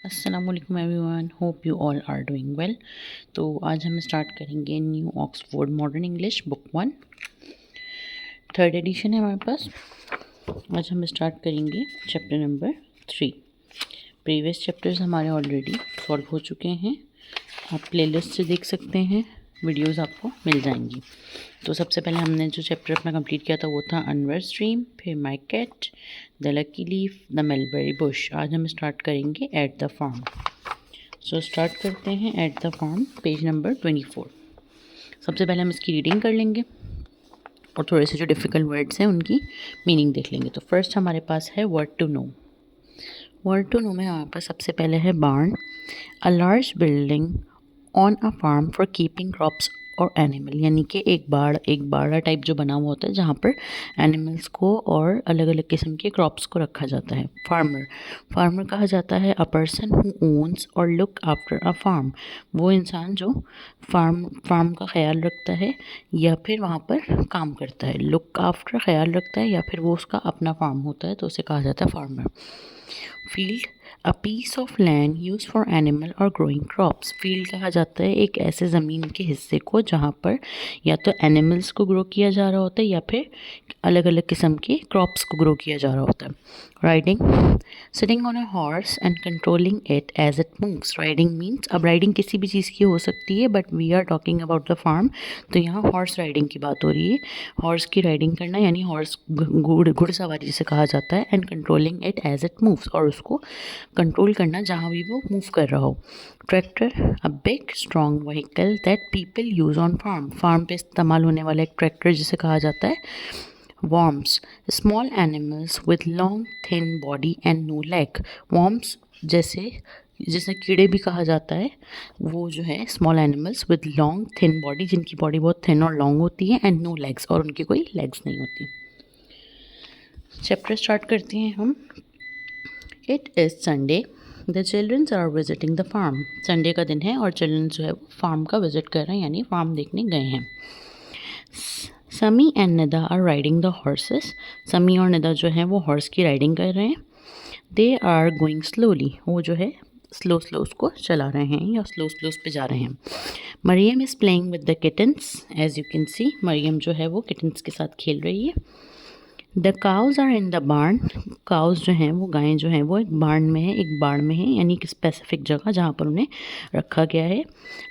अस्सलाम वालेकुम everyone, hope you all are doing well. तो आज हम स्टार्ट करेंगे New Oxford Modern English book 1, third edition है हमारे पास। आज हम स्टार्ट करेंगे चैप्टर नंबर 3। प्रीवियस चैप्टर्स हमारे ऑलरेडी सॉल्व हो चुके हैं, आप प्लेलिस्ट से देख सकते हैं, वीडियोस आपको मिल जाएंगी। तो सबसे पहले हमने जो चैप्टर अपना कंप्लीट किया था वो था अनवर्स ड्रीम, फिर my cat, the lucky leaf, the mulberry bush. आज हम स्टार्ट करेंगे at the farm. So start करते हैं at the farm, page number 24। सबसे पहले हम इसकी रीडिंग कर लेंगे और थोड़े से जो डिफ़िकल्ट वर्ड्स हैं उनकी मीनिंग देख लेंगे। तो फर्स्ट हमारे पास है word to know. Word to know में हमारे पास सबसे पहले है barn, a large building on a farm for keeping crops और एनिमल, यानी कि एक बाड़ा टाइप जो बना हुआ होता है जहाँ पर एनिमल्स को और अलग अलग किस्म के क्रॉप्स को रखा जाता है। फार्मर कहा जाता है अ पर्सन हु ओन्स और लुक आफ्टर अ फार्म, वो इंसान जो फार्म का ख्याल रखता है या फिर वहाँ पर काम करता है। लुक आफ्टर ख्याल रखता है या फिर वो उसका अपना फार्म होता है तो उसे कहा जाता है farmer. Field, a piece of land use for animal और ग्रोइंग क्रॉप्स। फील्ड कहा जाता है एक ऐसे ज़मीन के हिस्से को जहाँ पर या तो एनिमल्स को ग्रो किया जा रहा होता है या फिर अलग अलग किस्म के क्रॉप्स को ग्रो किया जा रहा होता है। Riding, sitting on a horse and controlling it as it moves. Riding means, अब राइडिंग किसी भी चीज़ की हो सकती है but we are talking about the farm, तो यहाँ हॉर्स राइडिंग की बात हो रही है। हॉर्स की राइडिंग करना यानी हॉर्स घुड़सवारी जिसे कहा जाता है, and controlling it as it moves, और उसको कंट्रोल करना जहाँ भी वो मूव कर रहा हो। Tractor, a big strong vehicle that people use on farm पे इस्तेमाल होने वाला एक ट्रैक्टर जिसे कहा जाता है worms, small animals with long thin body and no leg. Worms जैसे जिसे कीड़े भी कहा जाता है, वो जो है small animals with long thin body, जिनकी बॉडी बहुत थिन और लॉन्ग होती है, एंड नो लेग्स, और उनकी कोई लेग्स नहीं होती। चैप्टर स्टार्ट करते हैं हम। It is Sunday, the childrens are visiting the farm. Sunday का दिन है और चिल्ड्रन जो है वो फार्म का विजिट कर रहे हैं, यानी फार्म देखने गए हैं। Sami and Nida are riding the horses. Sami और निदा जो है वो हॉर्स की राइडिंग कर रहे हैं। दे आर गोइंग स्लोली, वो जो है स्लो उसको चला रहे हैं या स्लो उस पे जा रहे हैं। Mariam is playing with the kittens, as you can see Mariam जो है वो किटन्स के साथ खेल रही है। The cows are in the barn, cows जो हैं वो गायें जो हैं वो एक बार्न में है, एक बाड़ में है, यानी कि स्पेसिफिक जगह जहाँ पर उन्हें रखा गया है।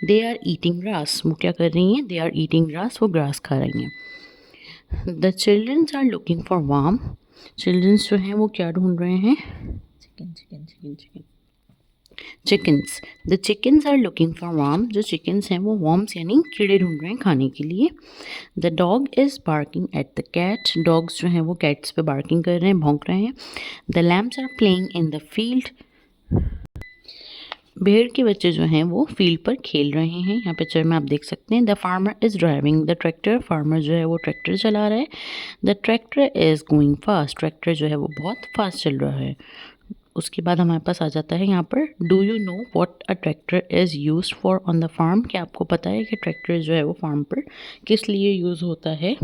दे आर ईटिंग ग्रास, वो क्या कर रही हैं, दे आर ईटिंग ग्रास, वो ग्रास खा रही हैं। The childrens are looking for worm, childrens जो हैं वो क्या ढूंढ रहे हैं, chicken chicken chicken chicken chickens, the chickens are looking for worm, जो चिकन्स हैं वो वॉर्म्स यानी कीड़े ढूंढ रहे हैं खाने के लिए। The dog is barking at the cat, dogs जो हैं वो कैट्स पे बार्किंग कर रहे हैं, भौंक रहे हैं। The lambs are playing in the field, भेड़ के बच्चे जो हैं वो फील्ड पर खेल रहे हैं, यहाँ पिक्चर में आप देख सकते हैं। The farmer is driving the tractor, farmer जो है वो ट्रैक्टर चला रहा है। The tractor is going fast, tractor जो है वो बहुत फास्ट चल रहा है। उसके बाद हमारे पास आ जाता है यहाँ पर, do you know what a tractor is used for on the farm, क्या आपको पता है कि ट्रैक्टर जो है वो फार्म पर किस लिए यूज़ होता है।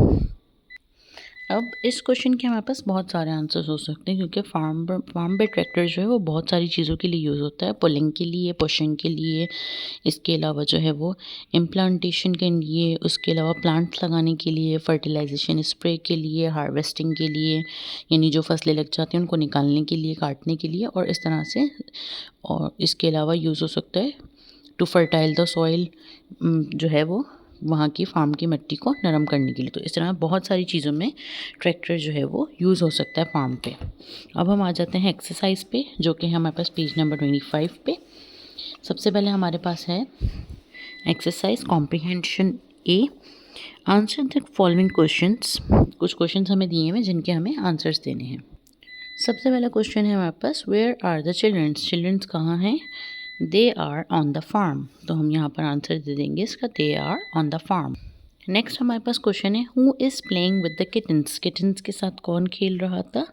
अब इस क्वेश्चन के हमारे पास बहुत सारे आंसर्स हो सकते हैं, क्योंकि फार्म पे ट्रैक्टर जो है वो बहुत सारी चीज़ों के लिए यूज़ होता है, पुलिंग के लिए, पुशिंग के लिए, इसके अलावा जो है वो इम्प्लांटेशन के लिए, उसके अलावा प्लांट्स लगाने के लिए, फर्टिलाइजेशन स्प्रे के लिए, हार्वेस्टिंग के लिए, यानी जो फसलें लग जाती हैं उनको निकालने के लिए, काटने के लिए, और इस तरह से। और इसके अलावा यूज़ हो सकता है टू फर्टाइल द सॉइल, जो है वो वहाँ की फार्म की मिट्टी को नरम करने के लिए। तो इस तरह बहुत सारी चीज़ों में ट्रैक्टर जो है वो यूज़ हो सकता है फार्म पे। अब हम आ जाते हैं एक्सरसाइज पे, जो कि है हमारे पास पेज नंबर 25 पे। सबसे पहले हमारे पास है exercise comprehension A, answer the following questions. कुछ क्वेश्चंस हमें दिए हुए जिनके हमें आंसर्स देने हैं। सबसे पहला क्वेश्चन है हमारे पास, where are the childrens, childrens कहाँ हैं। They are on the farm, तो हम यहाँ पर आंसर दे देंगे इसका, they are on the farm. Next हमारे पास क्वेश्चन है, who is playing with the kittens, kittens के साथ कौन खेल रहा था।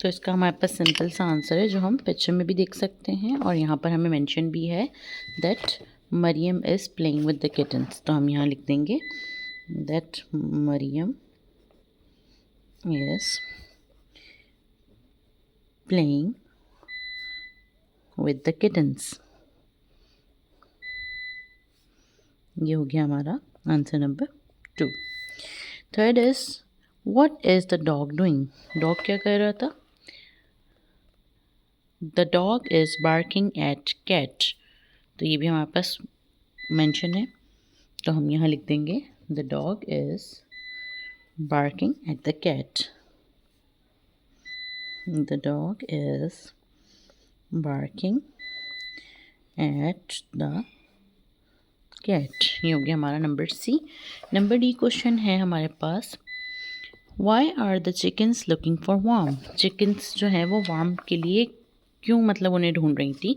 तो इसका हमारे पास सिंपल सा आंसर है जो हम पिक्चर में भी देख सकते हैं, और यहाँ पर हमें मेंशन भी है that Mariam is playing with the kittens, तो हम यहाँ लिख देंगे that Mariam is playing with the kittens. ये हो गया हमारा answer number 2. Third is what is the dog doing? Dog क्या कर रहा था? The dog is barking at cat. तो ये भी हमारे पास मेंशन है, तो हम यहाँ लिख देंगे the dog is barking at the cat. The dog is barking at the cat. ये हो गया हमारा number C. Number D question है हमारे पास Why are the chickens looking for warm? Chickens जो है वो वार्म के लिए क्यों मतलब उन्हें ढूंढ रही थी.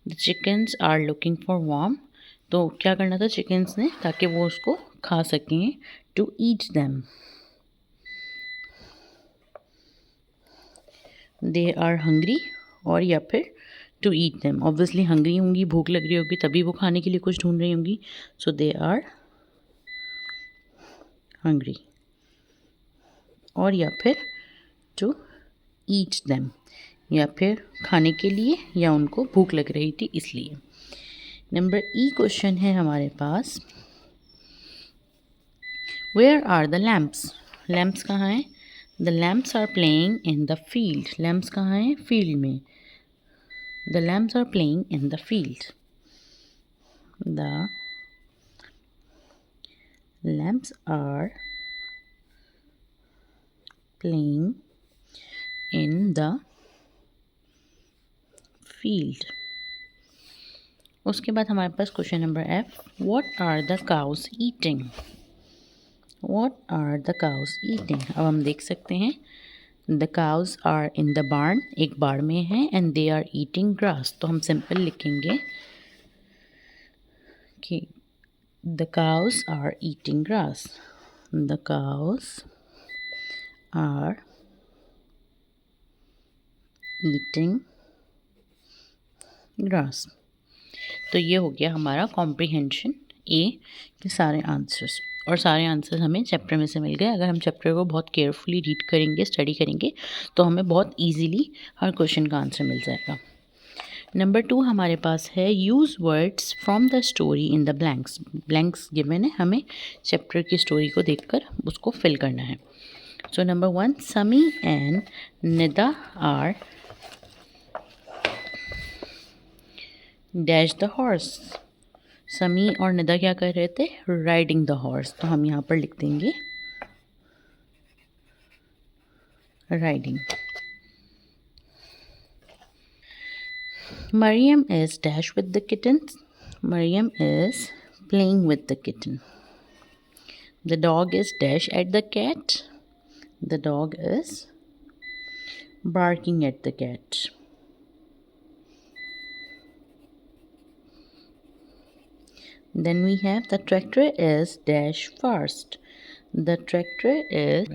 The chickens are looking for warm. तो क्या करना था चिकन्स ने ताकि वो उसको खा सकें. To eat them. They are hungry. और या फिर to eat them. Obviously hungry होंगी, भूख लग रही होगी, तभी वो खाने के लिए कुछ ढूंढ रही होंगी. So they are hungry. और या फिर to eat them. या फिर खाने के लिए या उनको भूख लग रही थी इसलिए. नंबर ई क्वेश्चन है हमारे पास Where are the lamps? Lamps कहाँ हैं? The lamps are playing in the field. Lamps कहाँ हैं? फील्ड में. The lamps are playing in the field. The lamps are playing in the field. उसके बाद हमारे पास question number F What are the cows eating? What are the cows eating? अब हम देख सकते हैं The cows are in the barn. एक बाड़ में है and they are eating grass. तो हम सिंपल लिखेंगे कि The cows are eating grass. The cows are eating grass. तो ये हो गया हमारा कॉम्प्रीहेंशन ए के सारे आंसर्स. और सारे आंसर्स हमें चैप्टर में से मिल गए. अगर हम चैप्टर को बहुत केयरफुली रीड करेंगे, स्टडी करेंगे, तो हमें बहुत इजीली हर क्वेश्चन का आंसर मिल जाएगा. नंबर 2 हमारे पास है use words from the story in the blanks. Blanks given है, हमें चैप्टर की स्टोरी को देखकर उसको फिल करना है. सो number 1 Sami and Nida are dash the horse. Sami और निदा क्या कर रहे थे? Riding the horse. तो हम यहाँ पर लिख देंगे riding. Mariam is dash with the kitten. Mariam is playing with the kitten. The dog is dash at the cat. The dog is barking at the cat. Then we have the tractor is dash fast. The tractor is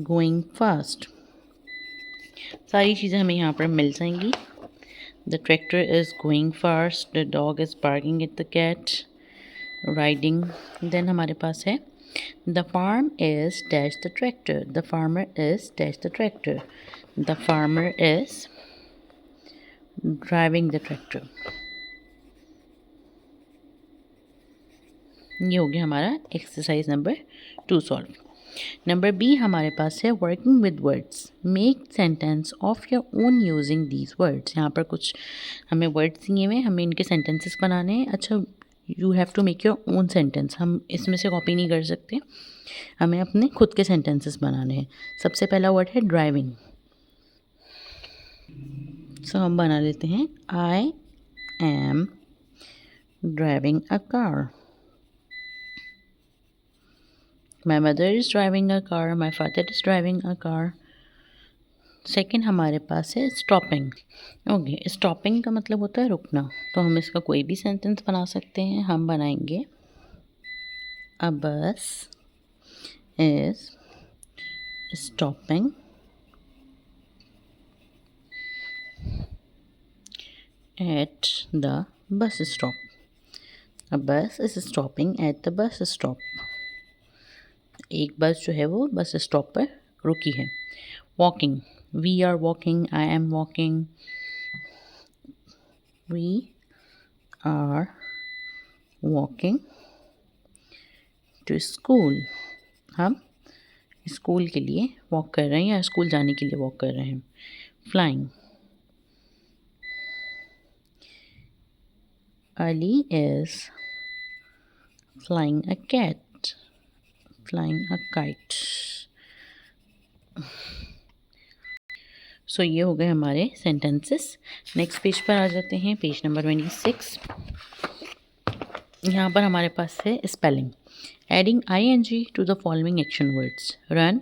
going fast. सारी चीज़ें हमें यहाँ पर मिल जाएंगी. The tractor is going fast. The dog is barking at the cat. Riding. Then हमारे पास है The farm is dash the tractor. The farmer is dash the tractor. The farmer is driving the tractor. ये हो गया हमारा exercise number 2 solve. Number B हमारे पास है working with words. Make sentence of your own using these words. यहाँ पर कुछ हमें वर्ड्स दिए हुए, हमें इनके सेंटेंसेस बनाने हैं. अच्छा, you have to make your own sentence. हम इसमें से कॉपी नहीं कर सकते, हमें अपने खुद के सेंटेंसेस बनाने हैं. सबसे पहला वर्ड है ड्राइविंग. सो हम बना लेते हैं I am driving a car. My mother is driving a car. My father is driving a car. Second हमारे पास है स्टॉपिंग. ओके, स्टॉपिंग का मतलब होता है रुकना. तो हम इसका कोई भी सेंटेंस बना सकते हैं. हम बनाएंगे a bus is stopping at the bus stop. A bus is stopping at the bus stop. एक बस जो है वो बस स्टॉप पर रुकी है. Walking, we are walking, I am walking. We are walking to school. हम school के लिए वॉक कर रहे हैं या स्कूल जाने के लिए वॉक कर रहे हैं. Flying. Ali is flying a cat. Flying a kite. सो ये हो गए हमारे सेंटेंसेस. नेक्स्ट पेज पर आ जाते हैं, पेज नंबर 26. यहाँ पर हमारे पास है spelling. Adding ing to the following action words. Run,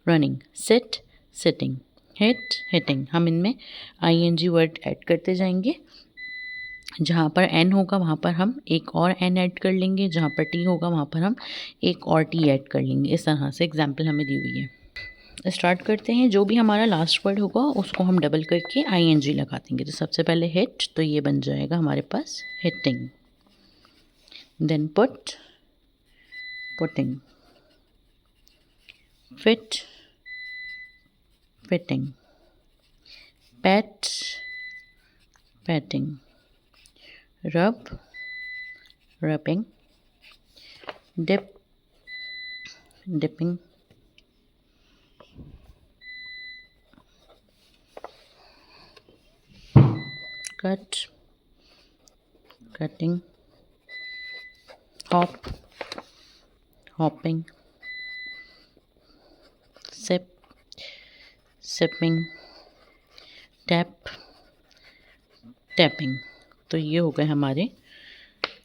running. Sit, sitting. Hit, hitting. हम इनमें ing वर्ड ऐड करते जाएंगे. जहाँ पर n होगा वहाँ पर हम एक और n ऐड कर लेंगे. जहाँ पर t होगा वहाँ पर हम एक और t ऐड कर लेंगे. इस तरह से एग्जाम्पल हमें दी हुई है. स्टार्ट करते हैं. जो भी हमारा लास्ट वर्ड होगा उसको हम डबल करके ing लगा देंगे. तो सबसे पहले हिट, तो ये बन जाएगा हमारे पास hitting. Then put, putting. Fit, fitting. Pet, petting. Rub, rubbing. Dip, dipping. Cut, cutting. Hop, hopping. Sip, sipping. Tap, tapping. तो ये हो गए हमारे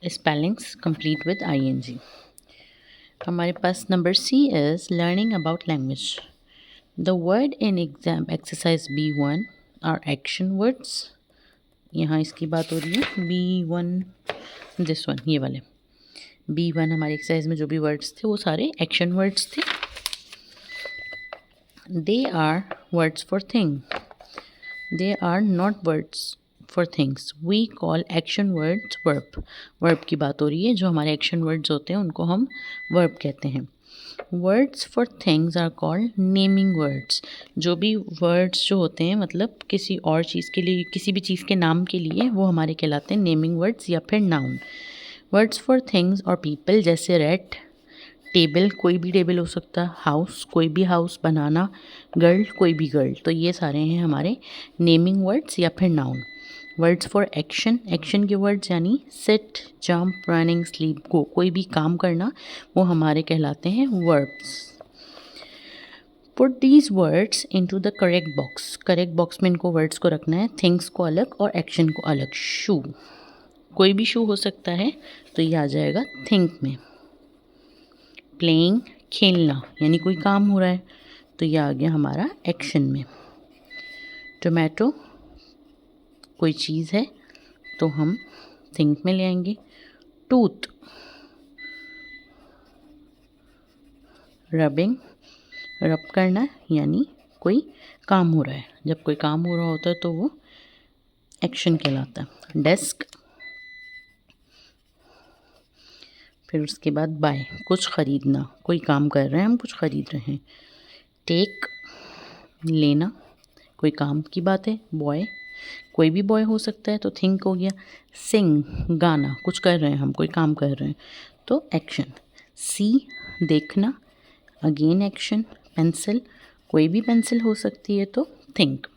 स्पेलिंग्स कंप्लीट विद ing. हमारे पास number C is learning about language. The word in exam exercise B1 are action words. यहाँ इसकी बात हो रही है B1, दिस वन, ये वाले. B1 हमारी एक्सरसाइज में जो भी वर्ड्स थे वो सारे एक्शन वर्ड्स थे. They are words for thing. They are not words for things. We call action words verb. Verb की बात हो रही है. जो हमारे एक्शन वर्ड्स होते हैं उनको हम वर्ब कहते हैं. Words for things are called naming words. जो भी वर्ड्स जो होते हैं मतलब किसी और चीज़ के लिए, किसी भी चीज़ के नाम के लिए, वो हमारे कहलाते हैं नेमिंग वर्ड्स या फिर नाउन. वर्ड्स फॉर थिंग्स और पीपल जैसे रेट, टेबल, कोई भी टेबल हो सकता है. हाउस, कोई भी हाउस. बनाना, गर्ल, कोई भी गर्ल. तो ये सारे हैं हमारे नेमिंग वर्ड्स या फिर noun. Words for action, action के वर्ड्स यानी सिट, जंप, रनिंग, स्लीप, गो. कोई भी काम करना वो हमारे कहलाते हैं verbs. Put these words into the correct box. Correct box में इनको वर्ड्स को रखना है. थिंग्स को अलग और एक्शन को अलग. शू, कोई भी शू हो सकता है तो ये आ जाएगा थिंक में. प्लेइंग, खेलना यानी कोई काम हो रहा है तो ये आ गया हमारा एक्शन में. टोमेटो, कोई चीज़ है तो हम थिंक में ले आएंगे. टूथ, रबिंग, रब करना यानी कोई काम हो रहा है. जब कोई काम हो रहा होता है तो वो एक्शन कहलाता है. डेस्क, फिर उसके बाद बाय, कुछ ख़रीदना. कोई काम कर रहे हैं, हम कुछ ख़रीद रहे हैं. टेक, लेना, कोई काम की बात है. बॉय, कोई भी बॉय हो सकता है तो थिंक हो गया. सिंग, गाना, कुछ कर रहे हैं हम, कोई काम कर रहे हैं तो एक्शन. सी, देखना, अगेन एक्शन. पेंसिल, कोई भी पेंसिल हो सकती है तो थिंक.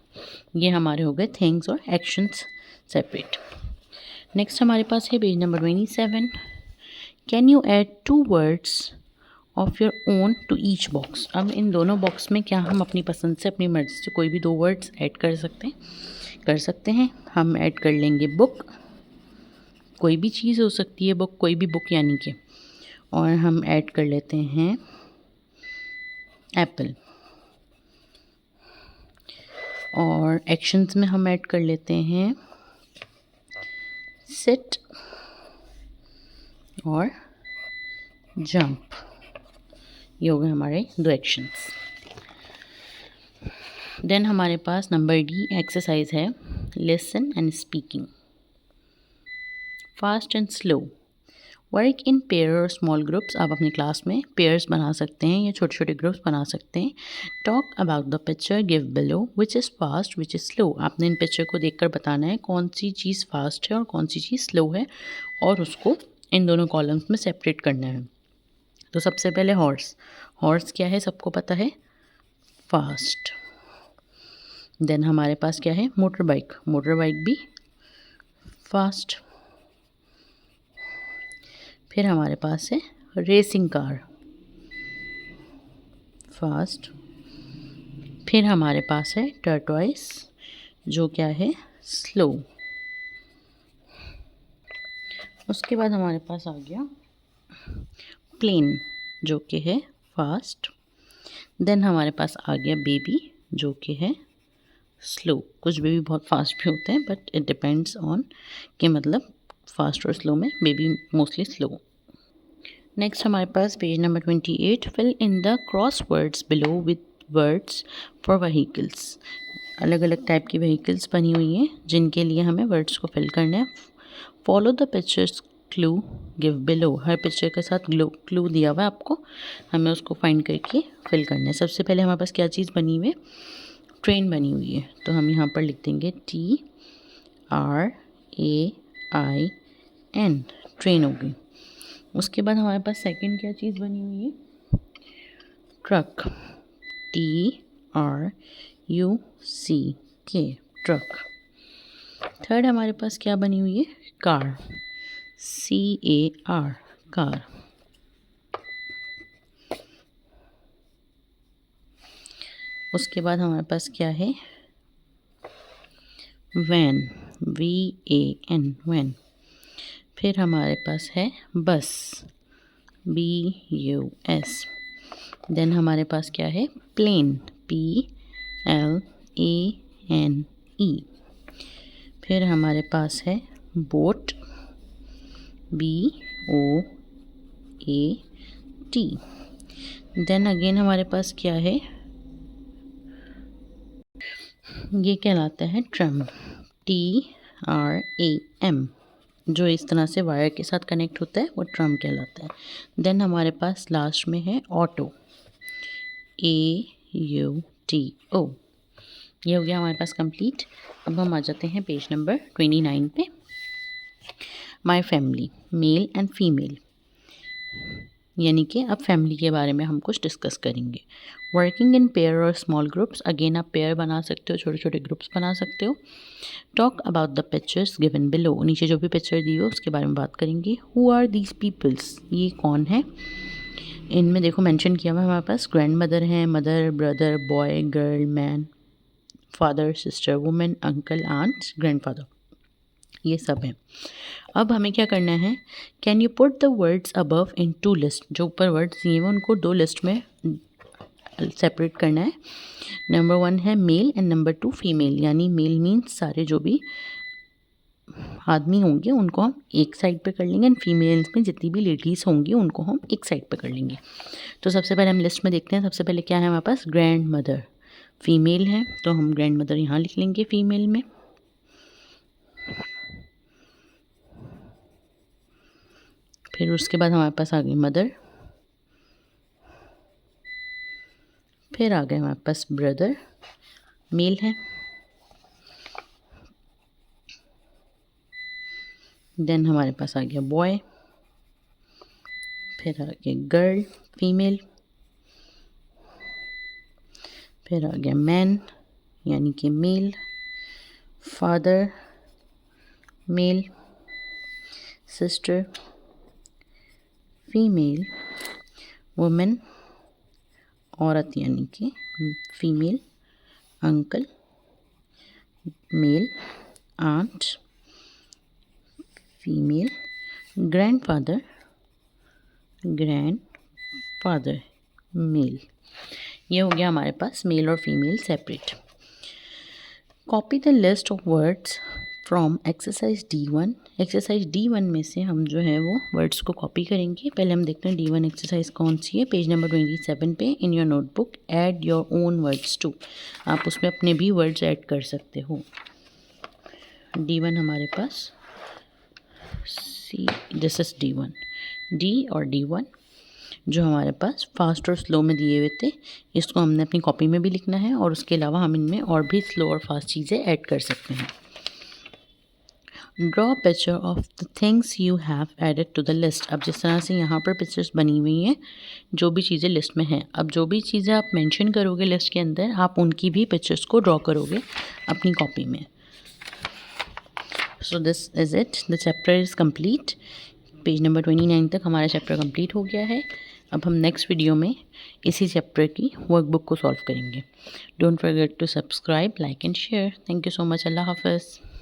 ये हमारे हो गए थिंग्स और एक्शंस सेपरेट. नेक्स्ट हमारे पास है page number 27. Can you add 2 words of your own to each box. अब इन दोनों बॉक्स में क्या हम अपनी पसंद से, अपनी मर्जी से कोई भी 2 वर्ड्स ऐड कर सकते हैं. हम ऐड कर लेंगे बुक, कोई भी चीज़ हो सकती है बुक, कोई भी बुक यानी कि. और हम ऐड कर लेते हैं एप्पल. और एक्शंस में हम ऐड कर लेते हैं सिट और जंप. ये हो गए हमारे 2 एक्शंस. देन हमारे पास नंबर D एक्सरसाइज है listen and speaking. Fast and slow. Work in pair और स्मॉल ग्रुप्स, आप अपनी क्लास में पेयर्स बना सकते हैं या छोटे छोटे ग्रुप्स बना सकते हैं. Talk about the picture, give below which is fast which is slow. आपने इन पिक्चर को देखकर बताना है कौन सी चीज़ फास्ट है और कौन सी चीज़ स्लो है, और उसको इन दोनों कॉलम्स में सेपरेट करना है. तो सबसे पहले हॉर्स. हॉर्स क्या है, सबको पता है, फास्ट. देन हमारे पास क्या है, मोटर बाइक. मोटर बाइक भी फास्ट. फिर हमारे पास है रेसिंग कार, फास्ट. फिर हमारे पास है टर्टॉइस, जो क्या है, स्लो. उसके बाद हमारे पास आ गया प्लेन, जो कि है फास्ट. देन हमारे पास आ गया बेबी, जो कि है स्लो. कुछ बेबी बहुत फास्ट भी होते हैं, बट इट डिपेंड्स ऑन कि मतलब फास्ट और स्लो में बेबी मोस्टली स्लो. नेक्स्ट हमारे पास page number 28. Fill in the crosswords below with words for vehicles. अलग अलग टाइप की व्हीकल्स बनी हुई हैं जिनके लिए हमें वर्ड्स को फिल करना है. Follow the pictures clue give below. Her picture के साथ क्लू दिया हुआ है आपको, हमें उसको फाइंड करके फिल करना है. सबसे पहले हमारे पास क्या चीज़ बनी हुई है, ट्रेन बनी हुई है, तो हम यहाँ पर लिख देंगे TRAIN, ट्रेन होगी. उसके बाद हमारे पास सेकंड क्या चीज़ बनी हुई है, ट्रक, TRUCK, ट्रक. थर्ड हमारे पास क्या बनी हुई है, कार, CAR, कार. उसके बाद हमारे पास क्या है, वैन, VAN, वैन. फिर हमारे पास है बस, BUS. देन हमारे पास क्या है, प्लेन, PLANE. फिर हमारे पास है बोट, BOAT. देन अगेन हमारे पास क्या है, ये कहलाता है ट्रम, TRAM. जो इस तरह से वायर के साथ कनेक्ट होता है वो ट्रम कहलाता है. देन हमारे पास लास्ट में है ऑटो, AUTO. ये हो गया हमारे पास कंप्लीट. अब हम आ जाते हैं पेज नंबर 29 पे. My family, male and female, यानी कि अब फैमिली के बारे में हम कुछ डिस्कस करेंगे. वर्किंग इन पेयर और स्मॉल ग्रुप्स, अगेन आप पेयर बना सकते हो, छोटे छोटे ग्रुप्स बना सकते हो. Talk about the pictures given below, नीचे जो भी पिक्चर दी हो उसके बारे में बात करेंगे. हु आर दीज पीपल्स, ये कौन है. इनमें देखो मेंशन किया हुआ है हमारे पास, ग्रैंड मदर है, mother, brother, boy, girl, man, father, sister, women, uncle, aunt, grandfather, ये सब हैं. अब हमें क्या करना है, can you put the words above in two list. जो ऊपर वर्ड्स दिए हुए उनको दो लिस्ट में सेपरेट करना है. नंबर 1 है मेल एंड नंबर 2 फीमेल, यानी मेल मीन्स सारे जो भी आदमी होंगे उनको हम एक साइड पे कर लेंगे, एंड फीमेल्स में जितनी भी लेडीज़ होंगी उनको हम एक साइड पे कर लेंगे. तो सबसे पहले हम लिस्ट में देखते हैं. सबसे पहले क्या है हमारे पास, ग्रैंड मदर, फीमेल है, तो हम ग्रैंड मदर यहाँ लिख लेंगे फीमेल में. फिर उसके बाद हमारे पास आ गई मदर. फिर आ गए हमारे पास ब्रदर, मेल है. देन हमारे पास आ गया बॉय. फिर आ गया गर्ल, फीमेल. फिर आ गया मैन, यानी कि male. Father, male. Sister, female. Women, औरत यानी कि female. Uncle, male. Aunt, female. Grandfather, male. ये हो गया हमारे पास मेल और female separate. Copy the list of words from exercise D1. Exercise D1 में से हम जो है वो वर्ड्स को कॉपी करेंगे. पहले हम देखते हैं D1 एक्सरसाइज कौन सी है. पेज नंबर 27 पे in your notebook, add your own words too. आप उसमें अपने भी वर्ड्स ऐड कर सकते हो. D1 हमारे पास दिस इज D1. डी और D1 जो हमारे पास फास्ट और स्लो में दिए हुए थे, इसको हमने अपनी कॉपी में भी लिखना है और उसके अलावा हम इनमें और भी स्लो और फास्ट चीज़ें ऐड कर सकते हैं। Draw picture of the things you have added to the list. अब जिस तरह से यहाँ पर पिक्चर्स बनी हुई हैं जो भी चीज़ें लिस्ट में हैं, अब जो भी चीज़ें आप मेंशन करोगे लिस्ट के अंदर, आप उनकी भी पिक्चर्स को ड्रॉ करोगे अपनी कॉपी में। So this is it, the chapter is complete. Page number 29 तक हमारा चैप्टर कंप्लीट हो गया है। अब हम नेक्स्ट वीडियो में इसी चैप्टर की वर्कबुक को सॉल्व करेंगे। Don't forget to subscribe, like and share. Thank you so much. अल्लाह हाफ़िज़।